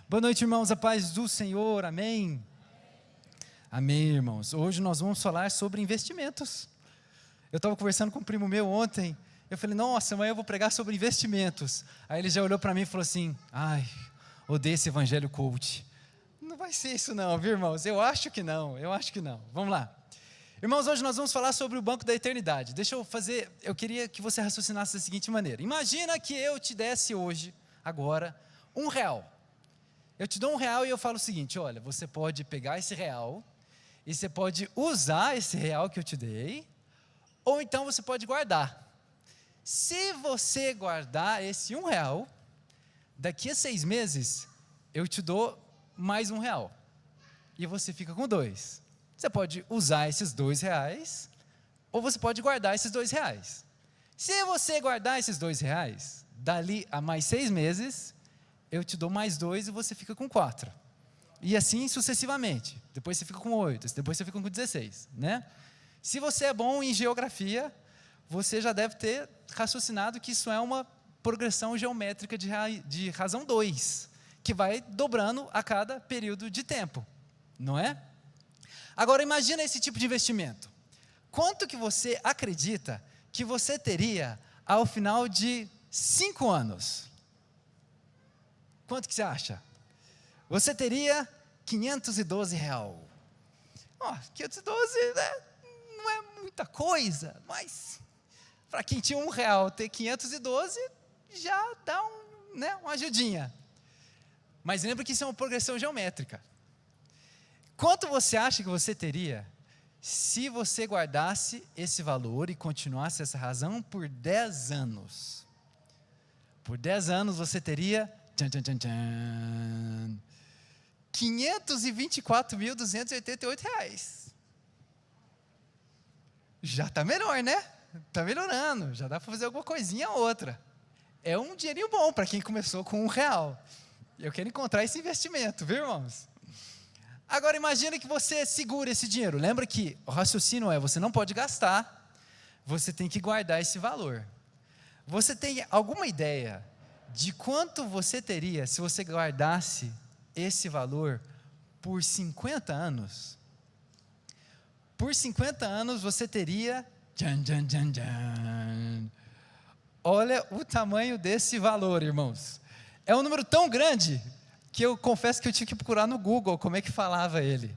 Boa noite, irmãos, a paz do Senhor, amém? Amém, irmãos. Hoje nós vamos falar sobre investimentos. Eu estava conversando com um primo meu ontem, eu falei, nossa, amanhã eu vou pregar sobre investimentos. Aí ele já olhou para mim e falou assim, ai, odeio esse evangelho coach. Não vai ser isso não, viu, irmãos? Eu acho que não. Vamos lá. Irmãos, hoje nós vamos falar sobre o banco da eternidade. Eu queria que você raciocinasse da seguinte maneira. Imagina que eu te desse hoje, agora, R$1. Eu te dou R$1 e eu falo o seguinte, olha, você pode pegar esse real e você pode usar esse real que eu te dei, ou então você pode guardar. Se você guardar esse R$1, daqui a 6 meses, eu te dou mais R$1. E você fica com 2. Você pode usar esses R$2, ou você pode guardar esses R$2. Se você guardar esses R$2, dali a mais 6 meses, eu te dou mais 2 e você fica com 4. E assim sucessivamente. Depois você fica com 8, depois você fica com 16, né? Se você é bom em geografia, você já deve ter raciocinado que isso é uma progressão geométrica de razão 2, que vai dobrando a cada período de tempo, não é? Agora imagina esse tipo de investimento. Quanto que você acredita que você teria ao final de 5 anos? Quanto que você acha? Você teria R$512. 512, né, não é muita coisa, mas para quem tinha R$1 ter 512 já dá uma ajudinha. Mas lembra que isso é uma progressão geométrica. Quanto você acha que você teria se você guardasse esse valor e continuasse essa razão por 10 anos? Por 10 anos você teria R$524.288. Já está melhor, né? Está melhorando, já dá para fazer alguma coisinha ou outra. É um dinheirinho bom para quem começou com R$1. Eu quero encontrar esse investimento, viu, irmãos? Agora imagina que você segura esse dinheiro. Lembra que o raciocínio é, você não pode gastar, você tem que guardar esse valor. Você tem alguma ideia de quanto você teria se você guardasse esse valor por 50 anos? Por 50 anos você teria... Olha o tamanho desse valor, irmãos. É um número tão grande que eu confesso que eu tive que procurar no Google como é que falava ele.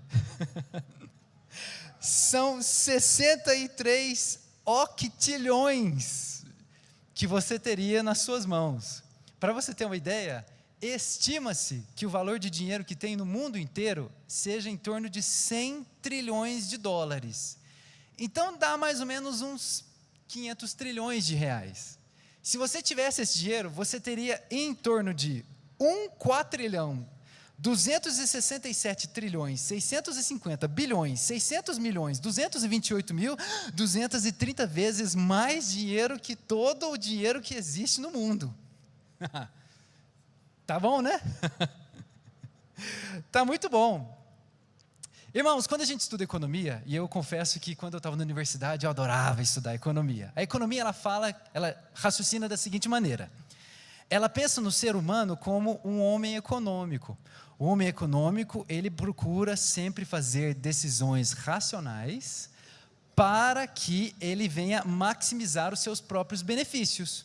São 63 octilhões que você teria nas suas mãos. Para você ter uma ideia, estima-se que o valor de dinheiro que tem no mundo inteiro seja em torno de 100 trilhões de dólares. Então dá mais ou menos uns 500 trilhões de reais. Se você tivesse esse dinheiro, você teria em torno de 1 quatrilhão, 267 trilhões, 650 bilhões, 600 milhões, 228 mil, 230 vezes mais dinheiro que todo o dinheiro que existe no mundo. Tá bom, né? Tá muito bom. Irmãos, quando a gente estuda economia, e eu confesso que quando eu estava na universidade eu adorava estudar economia. A economia ela raciocina da seguinte maneira. Ela pensa no ser humano como um homem econômico. O homem econômico, ele procura sempre fazer decisões racionais para que ele venha maximizar os seus próprios benefícios.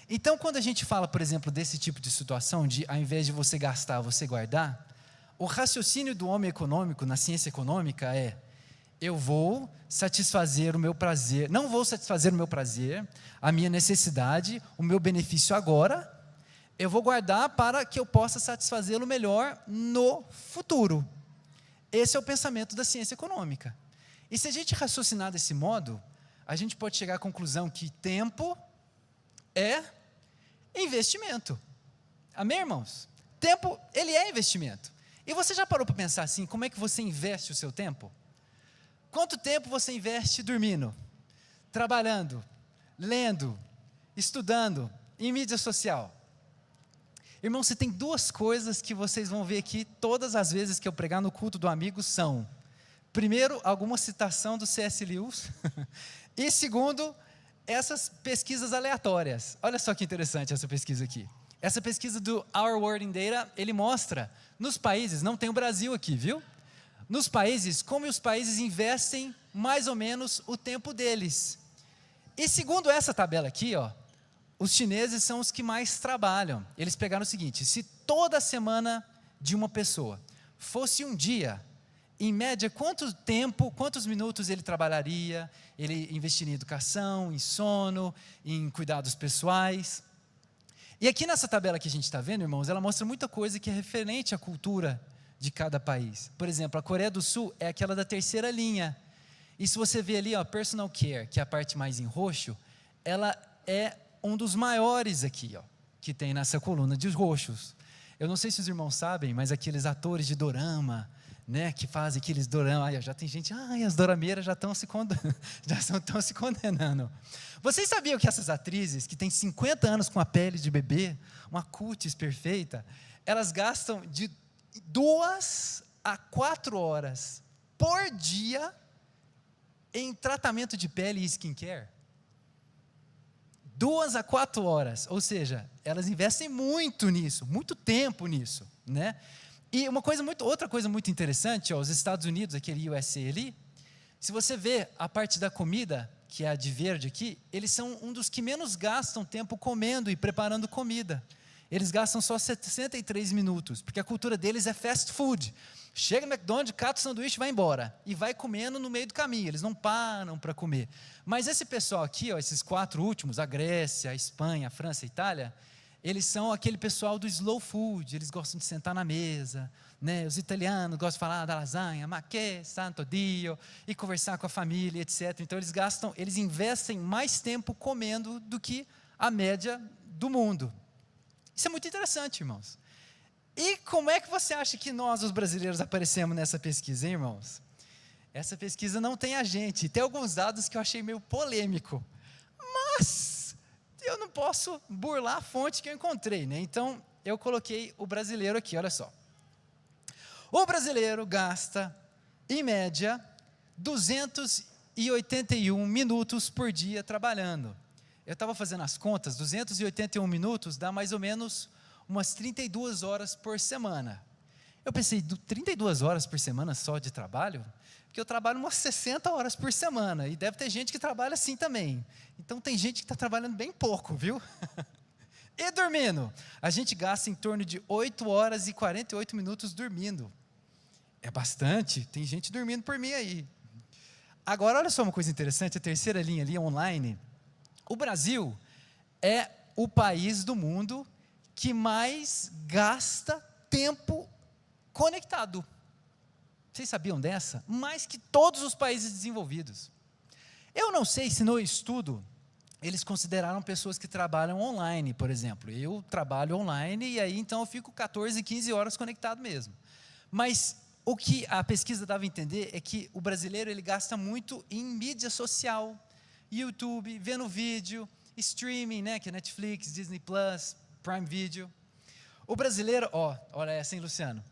Então, quando a gente fala, por exemplo, desse tipo de situação, de ao invés de você gastar, você guardar, o raciocínio do homem econômico na ciência econômica é: eu vou satisfazer o meu prazer, não vou satisfazer o meu prazer, a minha necessidade, o meu benefício agora, eu vou guardar para que eu possa satisfazê-lo melhor no futuro. Esse é o pensamento da ciência econômica. E se a gente raciocinar desse modo, a gente pode chegar à conclusão que tempo é investimento. Amém, irmãos? Tempo, ele é investimento. E você já parou para pensar assim, como é que você investe o seu tempo? Quanto tempo você investe dormindo, trabalhando, lendo, estudando, em mídia social? Irmão, você tem 2 coisas que vocês vão ver aqui todas as vezes que eu pregar no culto do amigo são: primeiro, alguma citação do C.S. Lewis e segundo, essas pesquisas aleatórias. Olha só que interessante essa pesquisa aqui. Essa pesquisa do Our World in Data, ele mostra, nos países, não tem o Brasil aqui, viu? Nos países, como os países investem mais ou menos o tempo deles. E segundo essa tabela aqui, ó, os chineses são os que mais trabalham. Eles pegaram o seguinte: se toda semana de uma pessoa fosse um dia, em média, quanto tempo, quantos minutos ele trabalharia, ele investiria em educação, em sono, em cuidados pessoais. E aqui nessa tabela que a gente está vendo, irmãos, ela mostra muita coisa que é referente à cultura de cada país. Por exemplo, a Coreia do Sul é aquela da terceira linha. E se você vê ali, ó, personal care, que é a parte mais em roxo, ela é um dos maiores aqui, ó, que tem nessa coluna de roxos. Eu não sei se os irmãos sabem, mas aqueles atores de dorama, né, que fazem aqueles dorama, já tem gente, as dorameiras já estão se condenando. Vocês sabiam que essas atrizes, que têm 50 anos com a pele de bebê, uma cutis perfeita, elas gastam de 2 a 4 horas por dia em tratamento de pele e skincare? 2 a 4 horas, ou seja, elas investem muito nisso, muito tempo nisso, né? E outra coisa muito interessante, ó, os Estados Unidos, aquele USA ali, se você vê a parte da comida, que é a de verde aqui, eles são um dos que menos gastam tempo comendo e preparando comida. Eles gastam só 63 minutos, porque a cultura deles é fast food. Chega no McDonald's, cata o sanduíche e vai embora. E vai comendo no meio do caminho, eles não param para comer. Mas esse pessoal aqui, ó, esses 4 últimos, a Grécia, a Espanha, a França e a Itália, eles são aquele pessoal do slow food, eles gostam de sentar na mesa, né? Os italianos gostam de falar da lasanha, ma che santo Dio, e conversar com a família, etc. Então eles investem mais tempo comendo do que a média do mundo. Isso é muito interessante, irmãos. E como é que você acha que nós, os brasileiros, aparecemos nessa pesquisa, hein, irmãos? Essa pesquisa não tem a gente. Tem alguns dados que eu achei meio polêmico. Mas eu não posso burlar a fonte que eu encontrei, né? Então, eu coloquei o brasileiro aqui, olha só. O brasileiro gasta, em média, 281 minutos por dia trabalhando. Eu estava fazendo as contas, 281 minutos dá mais ou menos umas 32 horas por semana. Eu pensei, 32 horas por semana só de trabalho? Porque eu trabalho umas 60 horas por semana, e deve ter gente que trabalha assim também. Então tem gente que está trabalhando bem pouco, viu? E dormindo? A gente gasta em torno de 8 horas e 48 minutos dormindo. É bastante, tem gente dormindo por mim aí. Agora, olha só uma coisa interessante, a terceira linha ali, online. O Brasil é o país do mundo que mais gasta tempo conectado. Vocês sabiam dessa? Mais que todos os países desenvolvidos. Eu não sei se no estudo eles consideraram pessoas que trabalham online, por exemplo. Eu trabalho online e aí então eu fico 14, 15 horas conectado mesmo. Mas o que a pesquisa dava a entender é que o brasileiro ele gasta muito em mídia social, YouTube, vendo vídeo, streaming, né, que é Netflix, Disney Plus, Prime Video. O brasileiro, olha essa, hein, Luciano?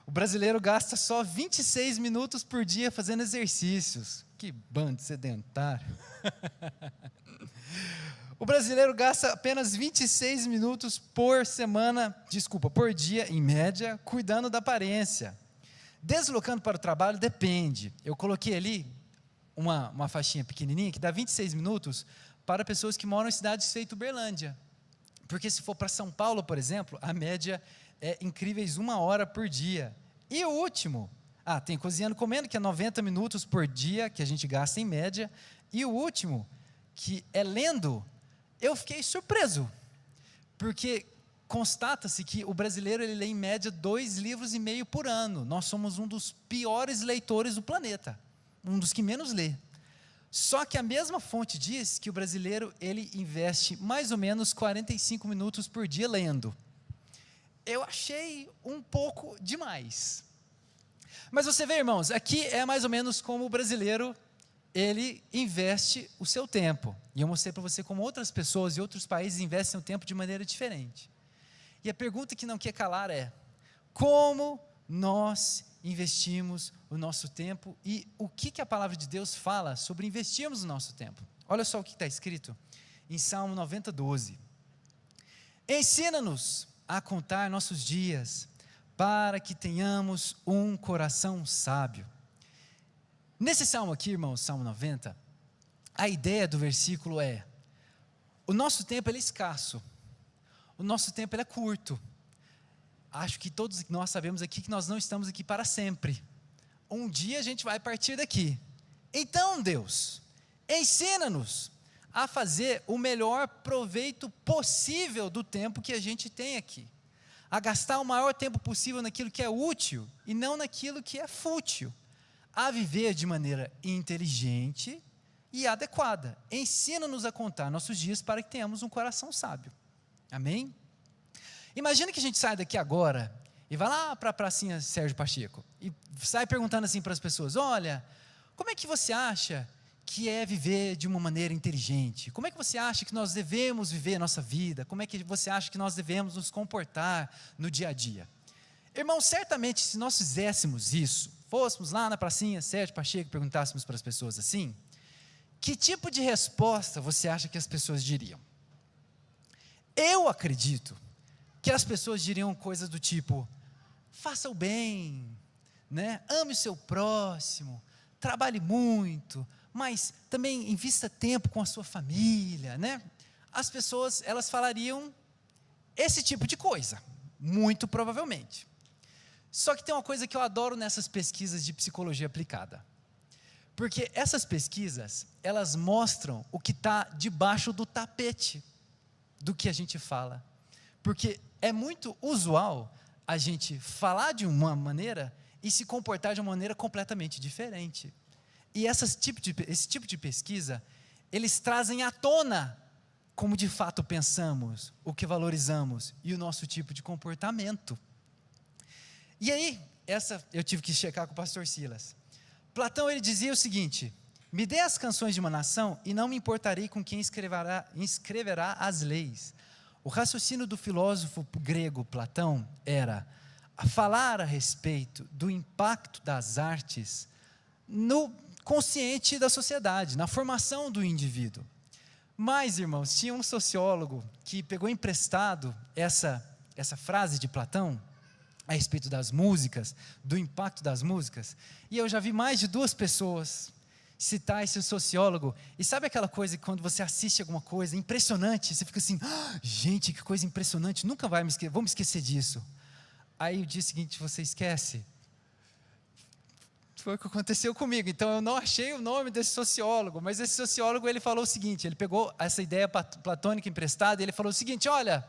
O brasileiro gasta só 26 minutos por dia fazendo exercícios. Que bando sedentário. O brasileiro gasta apenas 26 minutos por dia, em média, cuidando da aparência. Deslocando para o trabalho depende. Eu coloquei ali uma faixinha pequenininha que dá 26 minutos para pessoas que moram em cidades feito Uberlândia. Porque se for para São Paulo, por exemplo, a média é incríveis 1 hora por dia. E o último, tem cozinhando comendo, que é 90 minutos por dia, que a gente gasta em média. E o último, que é lendo, eu fiquei surpreso, porque constata-se que o brasileiro ele lê em média 2,5 livros por ano. Nós somos um dos piores leitores do planeta, um dos que menos lê. Só que a mesma fonte diz que o brasileiro ele investe mais ou menos 45 minutos por dia lendo. Eu achei um pouco demais. Mas você vê, irmãos, aqui é mais ou menos como o brasileiro ele investe o seu tempo. E eu mostrei para você como outras pessoas e outros países investem o tempo de maneira diferente. E a pergunta que não quer calar é: como nós investimos o nosso tempo e o que a palavra de Deus fala sobre investirmos o nosso tempo? Olha só o que está escrito em Salmo 90:12. Ensina-nos a contar nossos dias, para que tenhamos um coração sábio. Nesse salmo aqui, irmãos, Salmo 90, a ideia do versículo é: o nosso tempo ele é escasso, o nosso tempo ele é curto. Acho que todos nós sabemos aqui que nós não estamos aqui para sempre. Um dia a gente vai partir daqui. Então, Deus, ensina-nos a fazer o melhor proveito possível do tempo que a gente tem aqui, a gastar o maior tempo possível naquilo que é útil e não naquilo que é fútil, a viver de maneira inteligente e adequada. Ensina-nos a contar nossos dias para que tenhamos um coração sábio. Amém? Imagina que a gente sai daqui agora e vai lá para a pracinha Sérgio Pacheco e sai perguntando assim para as pessoas: olha, como é que você acha que é viver de uma maneira inteligente? Como é que você acha que nós devemos viver a nossa vida? Como é que você acha que nós devemos nos comportar no dia a dia? Irmão, certamente se nós fizéssemos isso, fôssemos lá na pracinha Sérgio Pacheco e perguntássemos para as pessoas assim, que tipo de resposta você acha que as pessoas diriam? Eu acredito que as pessoas diriam coisas do tipo: faça o bem, né? Ame o seu próximo, trabalhe muito, mas também invista tempo com a sua família, né? As pessoas, elas falariam esse tipo de coisa, muito provavelmente. Só que tem uma coisa que eu adoro nessas pesquisas de psicologia aplicada, porque essas pesquisas, elas mostram o que está debaixo do tapete do que a gente fala, porque é muito usual a gente falar de uma maneira e se comportar de uma maneira completamente diferente. E esse tipo de pesquisa, eles trazem à tona como de fato pensamos, o que valorizamos e o nosso tipo de comportamento. E aí, eu tive que checar com o pastor Silas. Platão, ele dizia o seguinte: me dê as canções de uma nação e não me importarei com quem escreverá as leis. O raciocínio do filósofo grego Platão era falar a respeito do impacto das artes no consciente da sociedade, na formação do indivíduo. Mas, irmãos, tinha um sociólogo que pegou emprestado essa frase de Platão a respeito das músicas, do impacto das músicas, e eu já vi mais de 2 pessoas citar esse sociólogo. E sabe aquela coisa que quando você assiste alguma coisa impressionante, você fica assim: gente, que coisa impressionante, nunca vou me esquecer disso. Aí o dia seguinte você esquece. Foi o que aconteceu comigo. Então eu não achei o nome desse sociólogo, mas esse sociólogo, ele falou o seguinte, ele pegou essa ideia platônica emprestada e ele falou o seguinte: olha,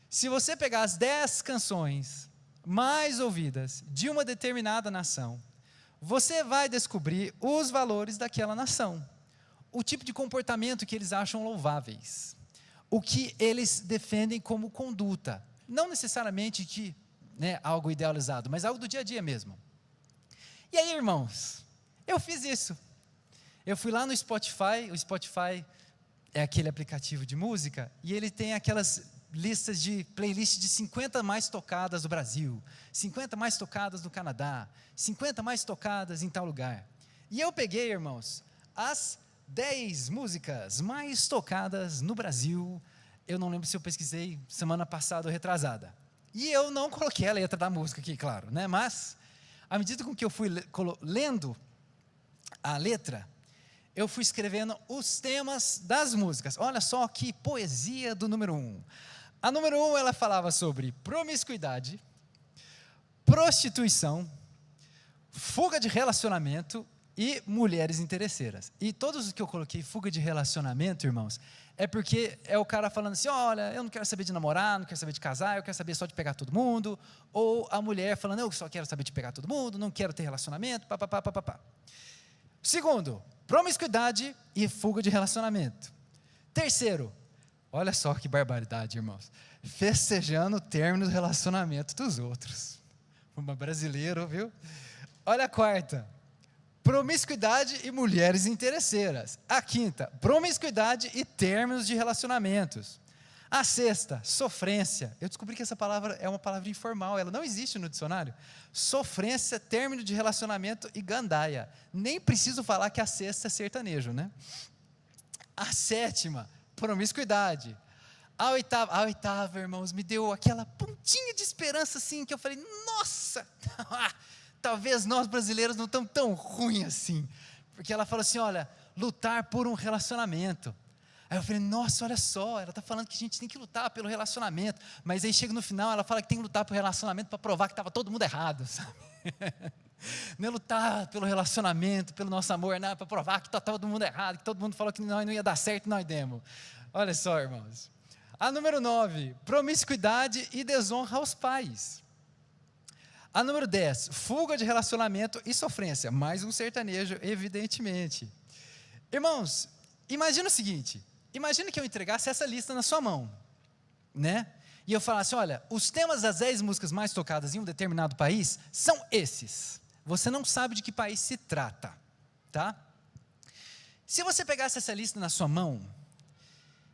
se você pegar as 10 canções mais ouvidas de uma determinada nação, você vai descobrir os valores daquela nação, o tipo de comportamento que eles acham louváveis, o que eles defendem como conduta, não necessariamente algo idealizado, mas algo do dia a dia mesmo. E aí, irmãos, eu fiz isso. Eu fui lá no Spotify. O Spotify é aquele aplicativo de música, e ele tem aquelas listas de playlist de 50 mais tocadas do Brasil, 50 mais tocadas no Canadá, 50 mais tocadas em tal lugar. E eu peguei, irmãos, as 10 músicas mais tocadas no Brasil. Eu não lembro se eu pesquisei semana passada ou retrasada. E eu não coloquei a letra da música aqui, claro, né? Mas, à medida com que eu fui lendo a letra, eu fui escrevendo os temas das músicas. Olha só que poesia do número 1. A número 1, ela falava sobre promiscuidade, prostituição, fuga de relacionamento e mulheres interesseiras. E todos os que eu coloquei fuga de relacionamento, irmãos, é porque é o cara falando assim: olha, eu não quero saber de namorar, não quero saber de casar, eu quero saber só de pegar todo mundo. Ou a mulher falando: eu só quero saber de pegar todo mundo, não quero ter relacionamento, papapá. Segundo, promiscuidade e fuga de relacionamento. Terceiro, olha só que barbaridade, irmãos, festejando o término do relacionamento dos outros. Uma brasileira, viu? Olha a quarta, promiscuidade e mulheres interesseiras. A quinta, promiscuidade e términos de relacionamentos. A sexta, sofrência. Eu descobri que essa palavra é uma palavra informal, ela não existe no dicionário. Sofrência, término de relacionamento e gandaia. Nem preciso falar que a sexta é sertanejo, né? A sétima, promiscuidade. A oitava, irmãos, me deu aquela pontinha de esperança assim, que eu falei, nossa, talvez nós brasileiros não estamos tão ruins assim. Porque ela falou assim, olha, lutar por um relacionamento. Aí eu falei, nossa, olha só, ela está falando que a gente tem que lutar pelo relacionamento. Mas aí chega no final, ela fala que tem que lutar pelo relacionamento para provar que estava todo mundo errado, sabe? Não é lutar pelo relacionamento, pelo nosso amor, não, para provar que está todo mundo errado, que todo mundo falou que nós não ia dar certo e nós demos. Olha só, irmãos. A número 9, promiscuidade e desonra aos pais. A número 10, fuga de relacionamento e sofrência. Mais um sertanejo, evidentemente. Irmãos, imagina o seguinte, imagina que eu entregasse essa lista na sua mão, né? E eu falasse, olha, os temas das 10 músicas mais tocadas em um determinado país são esses. Você não sabe de que país se trata, tá? Se você pegasse essa lista na sua mão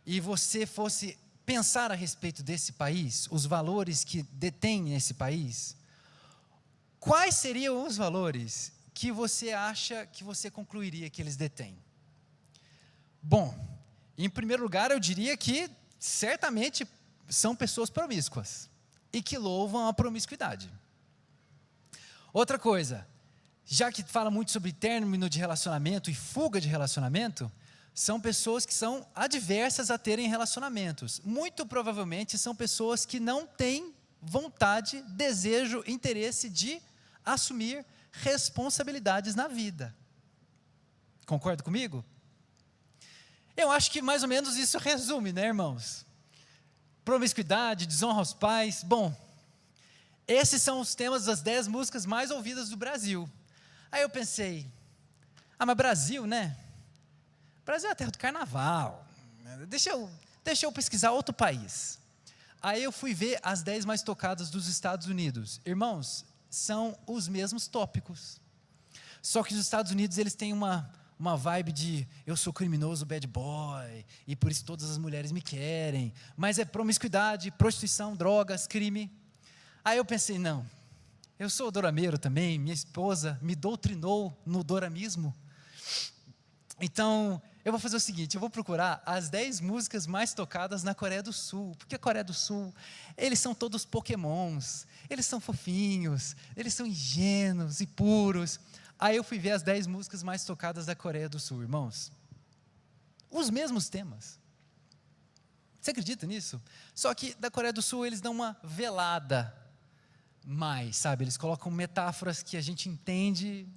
e você fosse pensar a respeito desse país, os valores que detém nesse país, quais seriam os valores que você acha que você concluiria que eles detêm? Bom, em primeiro lugar eu diria que certamente são pessoas promíscuas e que louvam a promiscuidade. Outra coisa, já que fala muito sobre término de relacionamento e fuga de relacionamento, são pessoas que são adversas a terem relacionamentos. Muito provavelmente são pessoas que não têm vontade, desejo, interesse de assumir responsabilidades na vida. Concorda comigo? Eu acho que mais ou menos isso resume, né, irmãos? Promiscuidade, desonra aos pais. Bom, esses são os temas das 10 músicas mais ouvidas do Brasil. Aí eu pensei, mas Brasil, né? Brasil é a terra do carnaval. Deixa eu pesquisar outro país. Aí eu fui ver as 10 mais tocadas dos Estados Unidos. Irmãos, são os mesmos tópicos. Só que os Estados Unidos, eles têm uma vibe de, eu sou criminoso, bad boy, e por isso todas as mulheres me querem. Mas é promiscuidade, prostituição, drogas, crime. Aí eu pensei, não, eu sou dorameiro também, minha esposa me doutrinou no doramismo. Então, eu vou fazer o seguinte, eu vou procurar as 10 músicas mais tocadas na Coreia do Sul. Porque a Coreia do Sul, eles são todos pokémons, eles são fofinhos, eles são ingênuos e puros. Aí eu fui ver as 10 músicas mais tocadas da Coreia do Sul, irmãos. Os mesmos temas. Você acredita nisso? Só que da Coreia do Sul eles dão uma velada mais, sabe? Eles colocam metáforas que a gente entende,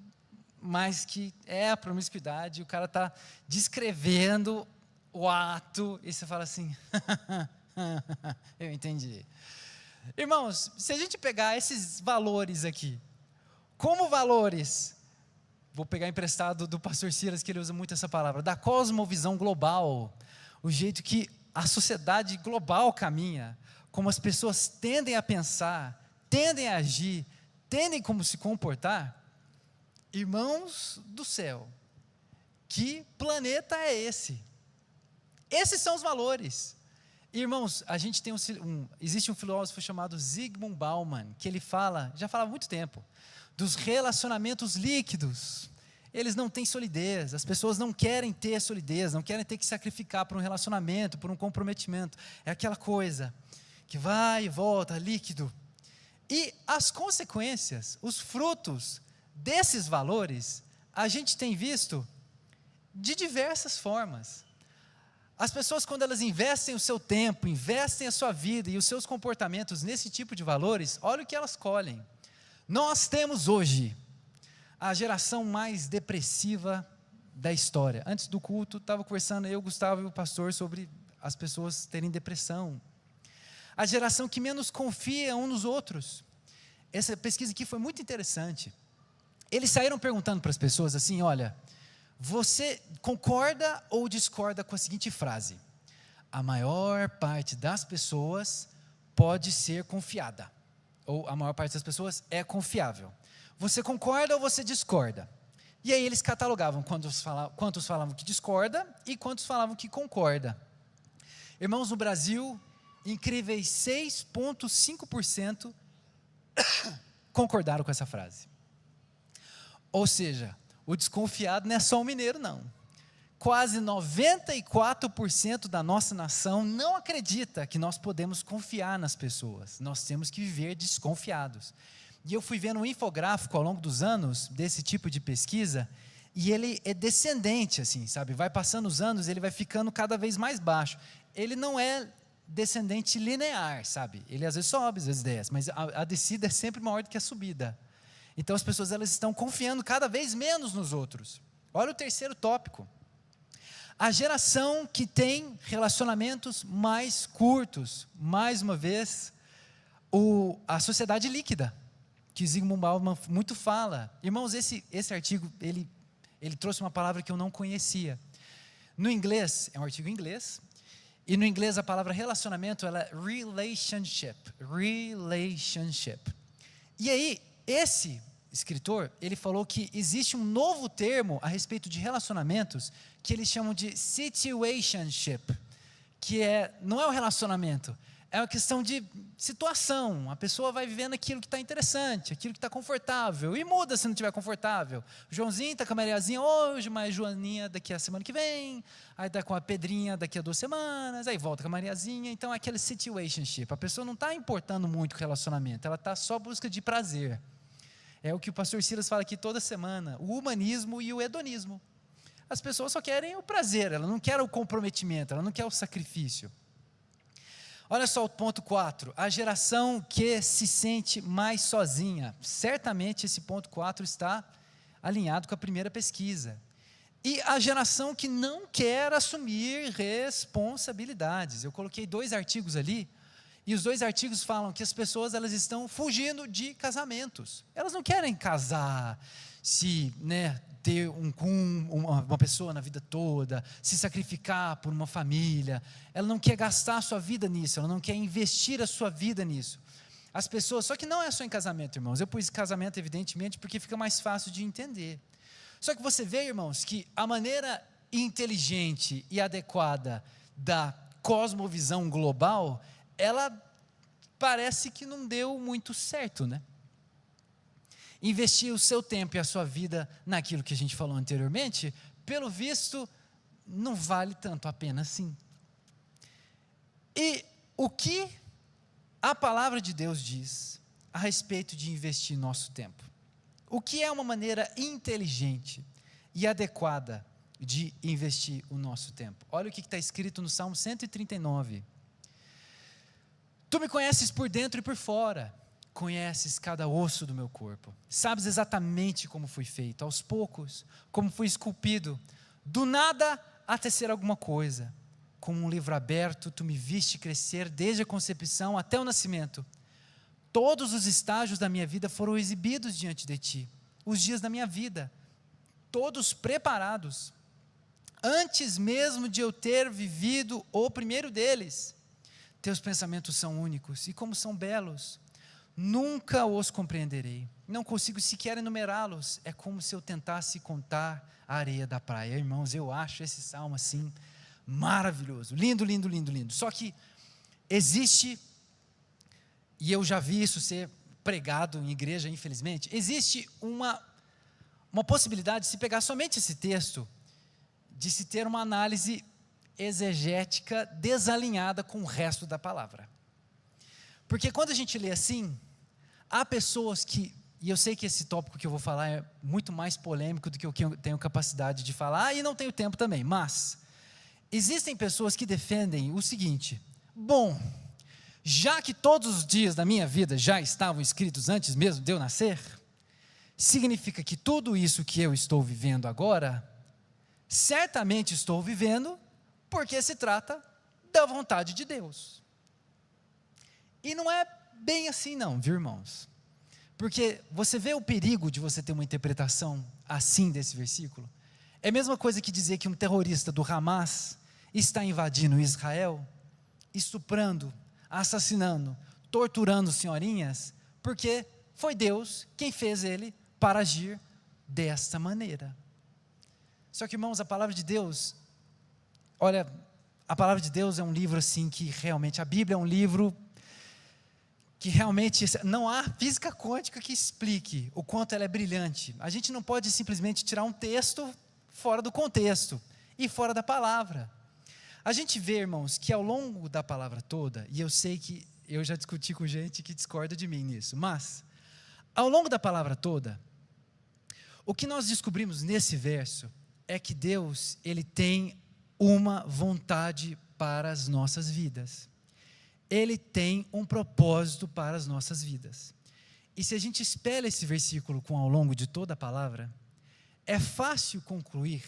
mas que é a promiscuidade, o cara está descrevendo o ato, e você fala assim, eu entendi. Irmãos, se a gente pegar esses valores aqui, como valores, vou pegar emprestado do pastor Silas, que ele usa muito essa palavra, da cosmovisão global, o jeito que a sociedade global caminha, como as pessoas tendem a pensar, tendem a agir, tendem como se comportar. Irmãos do céu, que planeta é esse? Esses são os valores. Irmãos, a gente tem existe um filósofo chamado Zygmunt Bauman, que ele já fala há muito tempo, dos relacionamentos líquidos. Eles não têm solidez, as pessoas não querem ter solidez, não querem ter que sacrificar por um relacionamento, por um comprometimento. É aquela coisa que vai e volta, líquido. E as consequências, os frutos desses valores, a gente tem visto de diversas formas. As pessoas, quando elas investem o seu tempo, investem a sua vida e os seus comportamentos nesse tipo de valores, olha o que elas colhem. Nós temos hoje a geração mais depressiva da história. Antes do culto, estava conversando eu, Gustavo e o pastor sobre as pessoas terem depressão. A geração que menos confia uns nos outros. Essa pesquisa aqui foi muito interessante. Eles saíram perguntando para as pessoas assim, olha, você concorda ou discorda com a seguinte frase? A maior parte das pessoas pode ser confiada. Ou a maior parte das pessoas é confiável. Você concorda ou você discorda? E aí eles catalogavam quantos falavam que discorda e quantos falavam que concorda. Irmãos, no Brasil, incríveis 6,5% concordaram com essa frase. Ou seja, o desconfiado não é só o mineiro, não. quase 94% da nossa nação não acredita que nós podemos confiar nas pessoas. Nós temos que viver desconfiados. E eu fui vendo um infográfico ao longo dos anos desse tipo de pesquisa, e ele é descendente, assim, sabe? Vai passando os anos, ele vai ficando cada vez mais baixo. Ele não é descendente linear, sabe? Ele às vezes sobe, às vezes desce, mas a descida é sempre maior do que a subida. Então as pessoas, elas estão confiando cada vez menos nos outros. Olha o terceiro tópico. A geração que tem relacionamentos mais curtos, mais uma vez, a sociedade líquida, que Zygmunt Bauman muito fala. Irmãos, esse artigo, ele trouxe uma palavra que eu não conhecia. No inglês, é um artigo em inglês, e no inglês a palavra relacionamento, ela é relationship. E aí, esse escritor, ele falou que existe um novo termo a respeito de relacionamentos, que eles chamam de situationship, que não é o relacionamento, é uma questão de situação. A pessoa vai vivendo aquilo que está interessante, aquilo que está confortável, e muda se não estiver confortável. O Joãozinho está com a Mariazinha hoje, mas Joaninha daqui a semana que vem, aí está com a Pedrinha daqui a 2 semanas, aí volta com a Mariazinha. Então é aquele situationship. A pessoa não está importando muito com o relacionamento, ela está só em busca de prazer. É o que o pastor Silas fala aqui toda semana, o humanismo e o hedonismo. As pessoas só querem o prazer, ela não quer o comprometimento, ela não quer o sacrifício. Olha só o ponto 4, a geração que se sente mais sozinha. Certamente esse ponto 4 está alinhado com a primeira pesquisa. E a geração que não quer assumir responsabilidades. Eu coloquei 2 artigos ali, e os 2 artigos falam que as pessoas, elas estão fugindo de casamentos. Elas não querem casar, ter uma pessoa na vida toda, se sacrificar por uma família. Ela não quer gastar a sua vida nisso, ela não quer investir a sua vida nisso. As pessoas, só que não é só em casamento, irmãos. Eu pus casamento, evidentemente, porque fica mais fácil de entender. Só que você vê, irmãos, que a maneira inteligente e adequada da cosmovisão global, ela parece que não deu muito certo, né? Investir o seu tempo e a sua vida naquilo que a gente falou anteriormente, pelo visto, não vale tanto a pena assim. E o que a palavra de Deus diz a respeito de investir nosso tempo? O que é uma maneira inteligente e adequada de investir o nosso tempo? Olha o que está escrito no Salmo 139. Tu me conheces por dentro e por fora, conheces cada osso do meu corpo, sabes exatamente como fui feito, aos poucos, como fui esculpido, do nada até ser alguma coisa. Com um livro aberto, tu me viste crescer desde a concepção até o nascimento. Todos os estágios da minha vida foram exibidos diante de ti, os dias da minha vida, todos preparados, antes mesmo de eu ter vivido o primeiro deles. Teus pensamentos são únicos, e como são belos, nunca os compreenderei, não consigo sequer enumerá-los, é como se eu tentasse contar a areia da praia. Irmãos, eu acho esse salmo assim, maravilhoso, lindo, lindo, lindo, lindo. Só que existe, e eu já vi isso ser pregado em igreja, infelizmente, existe uma possibilidade de se pegar somente esse texto, de se ter uma análise exegética desalinhada com o resto da palavra. Porque quando a gente lê assim, há pessoas que, e eu sei que esse tópico que eu vou falar é muito mais polêmico do que o que eu tenho capacidade de falar, e não tenho tempo também, mas existem pessoas que defendem o seguinte: bom, já que todos os dias da minha vida já estavam escritos antes mesmo de eu nascer, significa que tudo isso que eu estou vivendo agora, certamente estou vivendo porque se trata da vontade de Deus. E não é bem assim não, viu, irmãos? Porque você vê o perigo de você ter uma interpretação assim desse versículo? É a mesma coisa que dizer que um terrorista do Hamas está invadindo Israel, estuprando, assassinando, torturando senhorinhas, porque foi Deus quem fez ele para agir desta maneira. Só que, irmãos, a palavra de Deus, olha, a palavra de Deus é um livro assim que realmente, a Bíblia é um livro que realmente não há física quântica que explique o quanto ela é brilhante. A gente não pode simplesmente tirar um texto fora do contexto e fora da palavra. A gente vê, irmãos, que ao longo da palavra toda, e eu sei que eu já discuti com gente que discorda de mim nisso, mas ao longo da palavra toda, o que nós descobrimos nesse verso é que Deus, Ele tem uma vontade para as nossas vidas. Ele tem um propósito para as nossas vidas. E se a gente espelha esse versículo ao longo de toda a palavra, é fácil concluir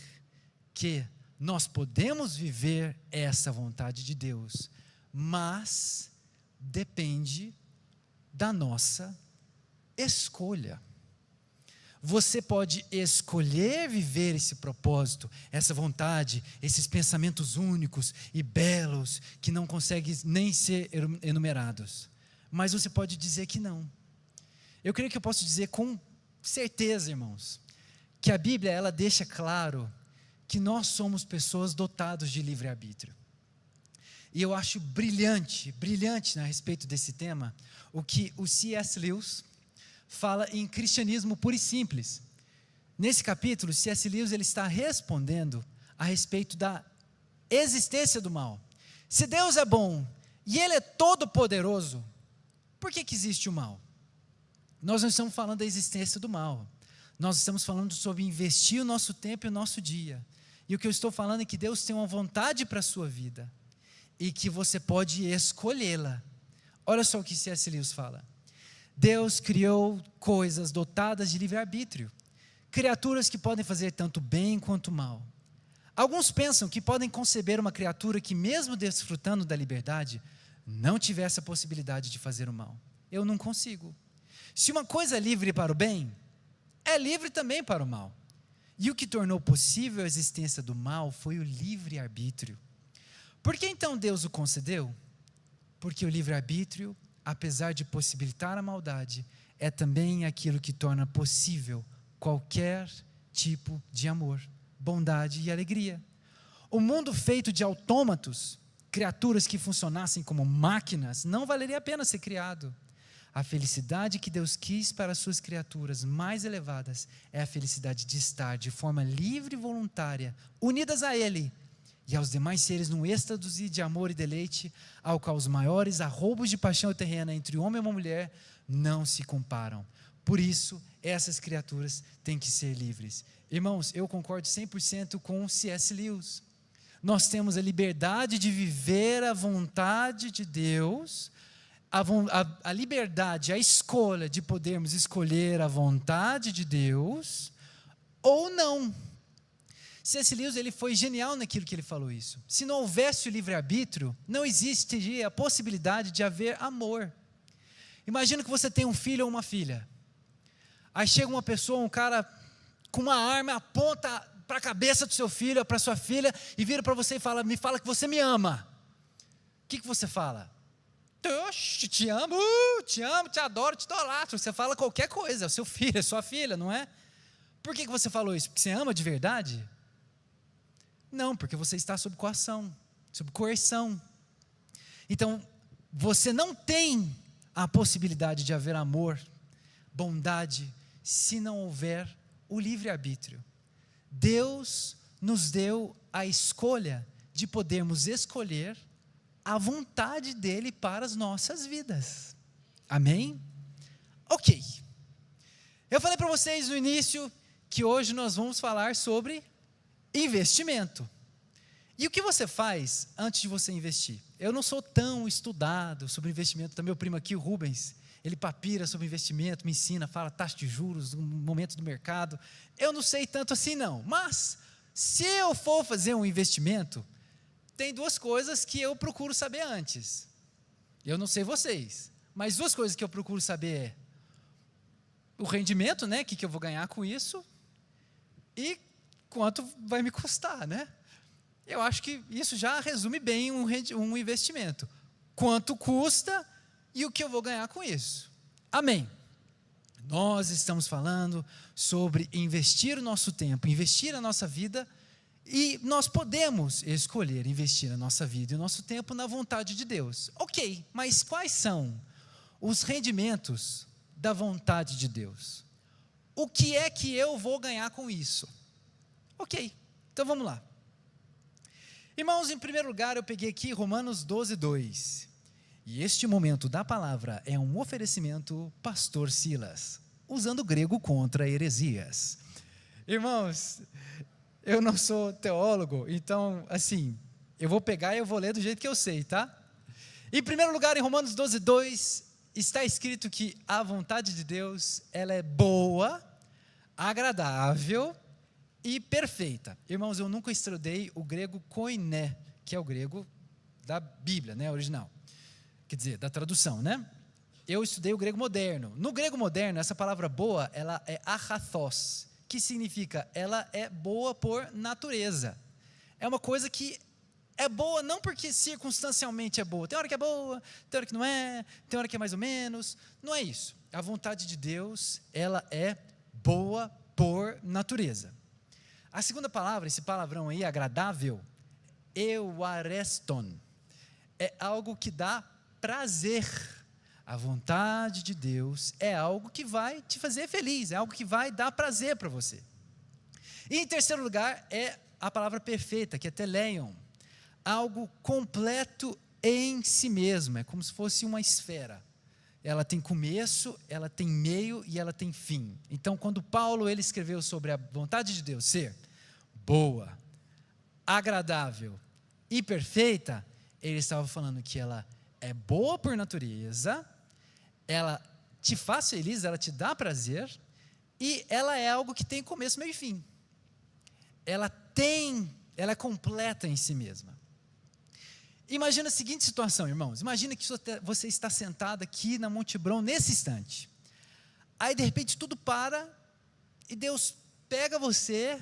que nós podemos viver essa vontade de Deus, mas depende da nossa escolha. Você pode escolher viver esse propósito, essa vontade, esses pensamentos únicos e belos que não conseguem nem ser enumerados. Mas você pode dizer que não. Eu creio que eu posso dizer com certeza, irmãos, que a Bíblia ela deixa claro que nós somos pessoas dotadas de livre-arbítrio. E eu acho brilhante a respeito desse tema, o que o C.S. Lewis fala em Cristianismo Puro e Simples. Nesse capítulo, C.S. Lewis ele está respondendo a respeito da existência do mal. Se Deus é bom e Ele é todo poderoso, por que existe o mal? Nós não estamos falando da existência do mal. Nós estamos falando sobre investir o nosso tempo e o nosso dia. E o que eu estou falando é que Deus tem uma vontade para a sua vida e que você pode escolhê-la. Olha só o que C.S. Lewis fala. Deus criou coisas dotadas de livre-arbítrio, criaturas que podem fazer tanto bem quanto mal. Alguns pensam que podem conceber uma criatura que, mesmo desfrutando da liberdade, não tivesse a possibilidade de fazer o mal. Eu não consigo. Se uma coisa é livre para o bem, é livre também para o mal. E o que tornou possível a existência do mal foi o livre-arbítrio. Por que então Deus o concedeu? Porque o livre-arbítrio, apesar de possibilitar a maldade, é também aquilo que torna possível qualquer tipo de amor, bondade e alegria. O mundo feito de autômatos, criaturas que funcionassem como máquinas, não valeria a pena ser criado. A felicidade que Deus quis para as suas criaturas mais elevadas é a felicidade de estar de forma livre e voluntária, unidas a Ele e aos demais seres num êxtase de amor e deleite, ao qual os maiores arroubos de paixão terrena entre homem e uma mulher não se comparam. Por isso, essas criaturas têm que ser livres. Irmãos, eu concordo 100% com C.S. Lewis. Nós temos a liberdade de viver a vontade de Deus, a liberdade, a escolha de podermos escolher a vontade de Deus ou não. C.S. Lewis ele foi genial naquilo que ele falou isso. Se não houvesse o livre-arbítrio, não existiria a possibilidade de haver amor. Imagina que você tem um filho ou uma filha. Aí chega uma pessoa, um cara com uma arma, aponta para a cabeça do seu filho, para a sua filha, e vira para você e fala, me fala que você me ama. O que você fala? Oxe, te amo, te adoro, te idolatro. Você fala qualquer coisa, é o seu filho, é sua filha, não é? Por que você falou isso? Porque você ama de verdade? Não, porque você está sob coação, sob coerção. Então, você não tem a possibilidade de haver amor, bondade, se não houver o livre-arbítrio. Deus nos deu a escolha de podermos escolher a vontade dEle para as nossas vidas. Amém? Ok. Eu falei para vocês no início que hoje nós vamos falar sobre investimento. E o que você faz antes de você investir? Eu não sou tão estudado sobre investimento. Tá meu primo aqui, o Rubens, ele papira sobre investimento, me ensina, fala taxa de juros, momentos do mercado. Eu não sei tanto assim não, mas se eu for fazer um investimento, tem duas coisas que eu procuro saber antes. Eu não sei vocês, mas duas coisas que eu procuro saber é o rendimento, né? O que eu vou ganhar com isso e quanto vai me custar, né? Eu acho que isso já resume bem um investimento. Quanto custa e o que eu vou ganhar com isso. Amém. Nós estamos falando sobre investir o nosso tempo, investir a nossa vida. E nós podemos escolher investir a nossa vida e o nosso tempo na vontade de Deus. Ok, mas quais são os rendimentos da vontade de Deus? O que é que eu vou ganhar com isso? Ok, então vamos lá. Irmãos, em primeiro lugar, eu peguei aqui Romanos 12, 2. E este momento da palavra é um oferecimento Pastor Silas, usando o grego contra heresias. Irmãos, eu não sou teólogo, então, assim, eu vou pegar e eu vou ler do jeito que eu sei, tá? Em primeiro lugar, em Romanos 12, 2, está escrito que a vontade de Deus, ela é boa, agradável e perfeita. Irmãos, eu nunca estudei o grego koiné, que é o grego da Bíblia, né, original. Quer dizer, da tradução, né? Eu estudei o grego moderno. No grego moderno, essa palavra boa, ela é achathos, que significa, ela é boa por natureza. É uma coisa que é boa não porque circunstancialmente é boa. Tem hora que é boa, tem hora que não é, tem hora que é mais ou menos. Não é isso. A vontade de Deus, ela é boa por natureza. A segunda palavra, esse palavrão aí, agradável, euareston, é algo que dá prazer. A vontade de Deus é algo que vai te fazer feliz, é algo que vai dar prazer para você. E em terceiro lugar, é a palavra perfeita, que é teleion, algo completo em si mesmo, é como se fosse uma esfera. Ela tem começo, ela tem meio e ela tem fim. Então, quando Paulo ele escreveu sobre a vontade de Deus ser boa, agradável e perfeita, ele estava falando que ela é boa por natureza, ela te faz feliz, ela te dá prazer, e ela é algo que tem começo, meio e fim. Ela é completa em si mesma. Imagina a seguinte situação, irmãos. Imagina que você está sentado aqui na Monte Hebron nesse instante. Aí de repente tudo para e Deus pega você,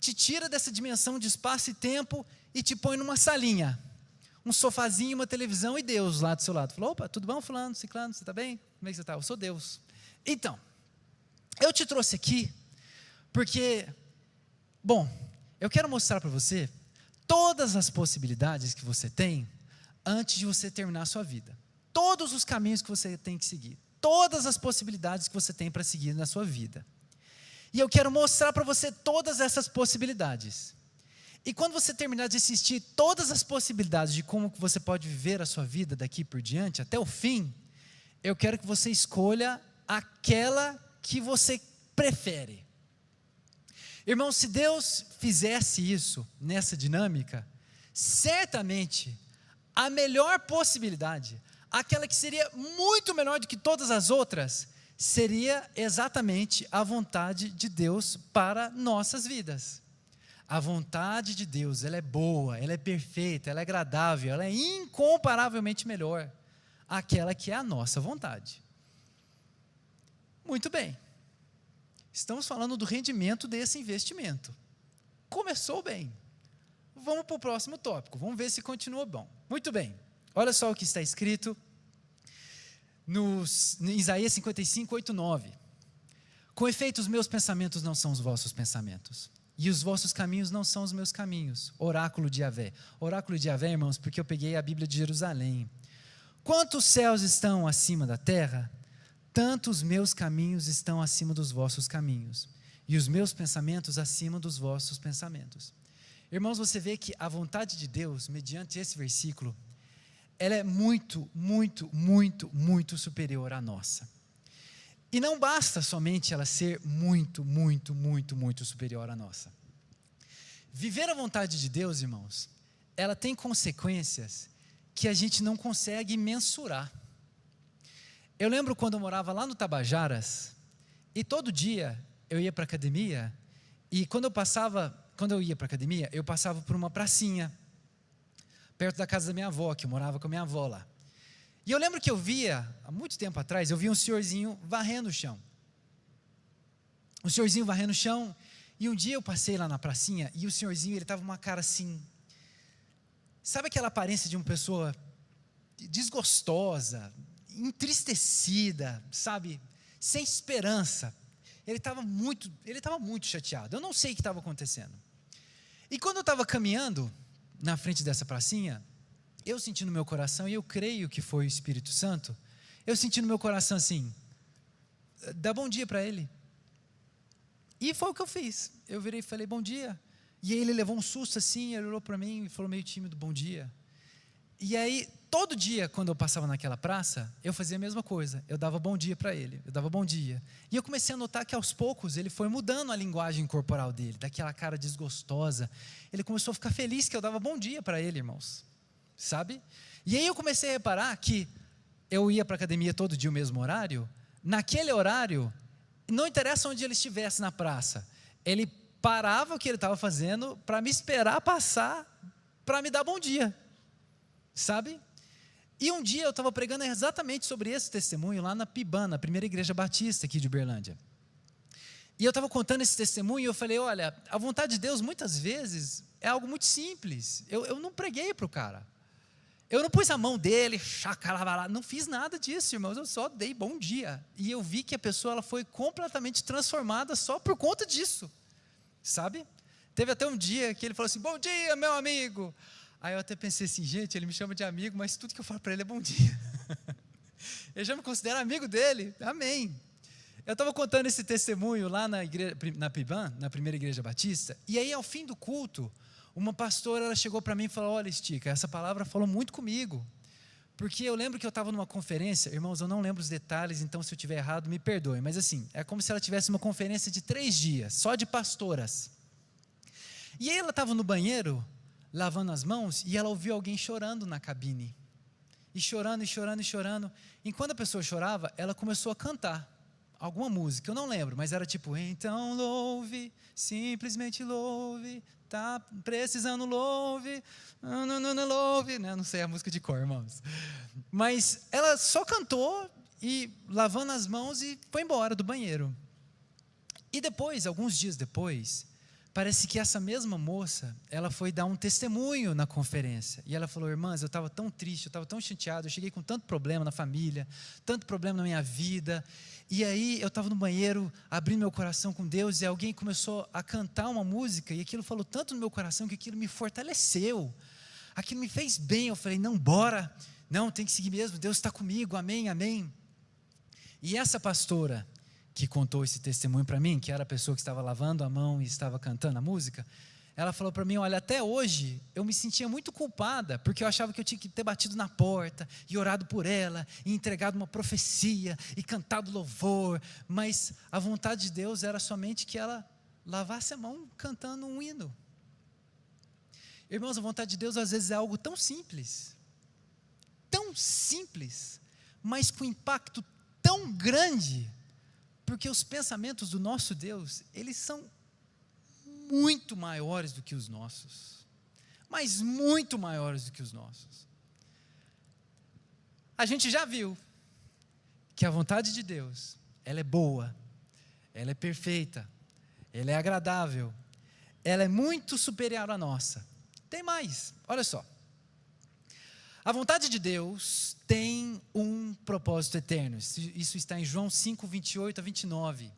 te tira dessa dimensão de espaço e tempo e te põe numa salinha. Um sofazinho, uma televisão e Deus lá do seu lado. Falou, opa, tudo bom, fulano, ciclano, você está bem? Como é que você está? Eu sou Deus. Então, eu te trouxe aqui porque, bom, eu quero mostrar para você todas as possibilidades que você tem antes de você terminar a sua vida. Todos os caminhos que você tem que seguir. Todas as possibilidades que você tem para seguir na sua vida. E eu quero mostrar para você todas essas possibilidades. E quando você terminar de assistir todas as possibilidades de como você pode viver a sua vida daqui por diante, até o fim, eu quero que você escolha aquela que você prefere. Irmão, se Deus fizesse isso nessa dinâmica, certamente a melhor possibilidade, aquela que seria muito melhor do que todas as outras, seria exatamente a vontade de Deus para nossas vidas. A vontade de Deus, ela é boa, ela é perfeita, ela é agradável, ela é incomparavelmente melhor, aquela que é a nossa vontade. Muito bem. Estamos falando do rendimento desse investimento. Começou bem. Vamos para o próximo tópico, vamos ver se continua bom. Muito bem, olha só o que está escrito em Isaías 55, 8, 9. Com efeito, os meus pensamentos não são os vossos pensamentos, e os vossos caminhos não são os meus caminhos. Oráculo de Yahvé. Oráculo de Yahvé, irmãos, porque eu peguei a Bíblia de Jerusalém. Quanto os céus estão acima da terra, tanto os meus caminhos estão acima dos vossos caminhos, e os meus pensamentos acima dos vossos pensamentos. Irmãos, você vê que a vontade de Deus, mediante esse versículo, ela é muito, muito, muito, muito superior à nossa. E não basta somente ela ser muito, muito, muito, muito superior à nossa. Viver a vontade de Deus, irmãos, ela tem consequências que a gente não consegue mensurar. Eu lembro quando eu morava lá no Tabajaras, e todo dia eu ia para a academia, e quando eu ia para a academia, eu passava por uma pracinha, perto da casa da minha avó, que eu morava com a minha avó lá. E eu lembro que eu via, há muito tempo atrás, eu via um senhorzinho varrendo o chão. Um senhorzinho varrendo o chão, e um dia eu passei lá na pracinha, e o senhorzinho, ele estava com uma cara assim, sabe aquela aparência de uma pessoa desgostosa, entristecida, sabe, sem esperança. Ele estava muito chateado, eu não sei o que estava acontecendo. E quando eu estava caminhando na frente dessa pracinha, eu senti no meu coração, e eu creio que foi o Espírito Santo, eu senti no meu coração assim, dá bom dia para ele. E foi o que eu fiz, eu virei e falei bom dia, E aí ele levou um susto assim, ele olhou para mim e falou meio tímido, bom dia. E aí, todo dia, quando eu passava naquela praça, eu fazia a mesma coisa. Eu dava bom dia para ele, eu dava bom dia. E eu comecei a notar que aos poucos ele foi mudando a linguagem corporal dele, daquela cara desgostosa. Ele começou a ficar feliz que eu dava bom dia para ele, irmãos. Sabe? E aí eu comecei a reparar que eu ia para a academia todo dia o mesmo horário. Naquele horário, não interessa onde ele estivesse na praça, ele parava o que ele estava fazendo para me esperar passar, para me dar bom dia. Sabe? E um dia eu estava pregando exatamente sobre esse testemunho lá na PIBAN, na primeira igreja batista aqui de Uberlândia. E eu estava contando esse testemunho e eu falei, olha, a vontade de Deus muitas vezes é algo muito simples. Eu não preguei para o cara. Eu não pus a mão dele, não fiz nada disso, irmãos, eu só dei bom dia. E eu vi que a pessoa ela foi completamente transformada só por conta disso. Sabe? Teve até um dia que ele falou assim, bom dia, meu amigo. Aí eu até pensei assim, gente, ele me chama de amigo, mas tudo que eu falo para ele é bom dia. Eu já me considero amigo dele, amém. Eu estava contando esse testemunho lá na PIBAN, na primeira igreja batista, e aí ao fim do culto, uma pastora ela chegou para mim e falou, olha Estica, essa palavra falou muito comigo, porque eu lembro que eu estava numa conferência, irmãos, eu não lembro os detalhes, então se eu estiver errado me perdoe, mas assim, é como se ela tivesse uma conferência de 3 dias, só de pastoras. E aí ela estava no banheiro, lavando as mãos, e ela ouviu alguém chorando na cabine, e chorando, e chorando, e chorando. Enquanto a pessoa chorava, ela começou a cantar alguma música, eu não lembro, mas era tipo, então louve, simplesmente louve, tá precisando louve, não louve, não sei a música de cor, irmãos, mas ela só cantou, e lavando as mãos, e foi embora do banheiro. E depois, alguns dias depois, parece que essa mesma moça, ela foi dar um testemunho na conferência, e ela falou, irmãs, eu estava tão triste, eu estava tão chateado, eu cheguei com tanto problema na família, tanto problema na minha vida, e aí eu estava no banheiro, abrindo meu coração com Deus, e alguém começou a cantar uma música, e aquilo falou tanto no meu coração, que aquilo me fortaleceu, aquilo me fez bem, eu falei, não, bora, não, tem que seguir mesmo, Deus está comigo, amém, amém. E essa pastora, que contou esse testemunho para mim, que era a pessoa que estava lavando a mão e estava cantando a música, ela falou para mim, olha, até hoje eu me sentia muito culpada, porque eu achava que eu tinha que ter batido na porta, e orado por ela, e entregado uma profecia, e cantado louvor, mas a vontade de Deus era somente que ela lavasse a mão cantando um hino. Irmãos, a vontade de Deus às vezes é algo tão simples, mas com impacto tão grande, porque os pensamentos do nosso Deus, eles são muito maiores do que os nossos, mas muito maiores do que os nossos. A gente já viu que a vontade de Deus, ela é boa, ela é perfeita, ela é agradável, ela é muito superior à nossa. Tem mais, olha só. A vontade de Deus tem um propósito eterno. Isso está em João 5, 28 a 29.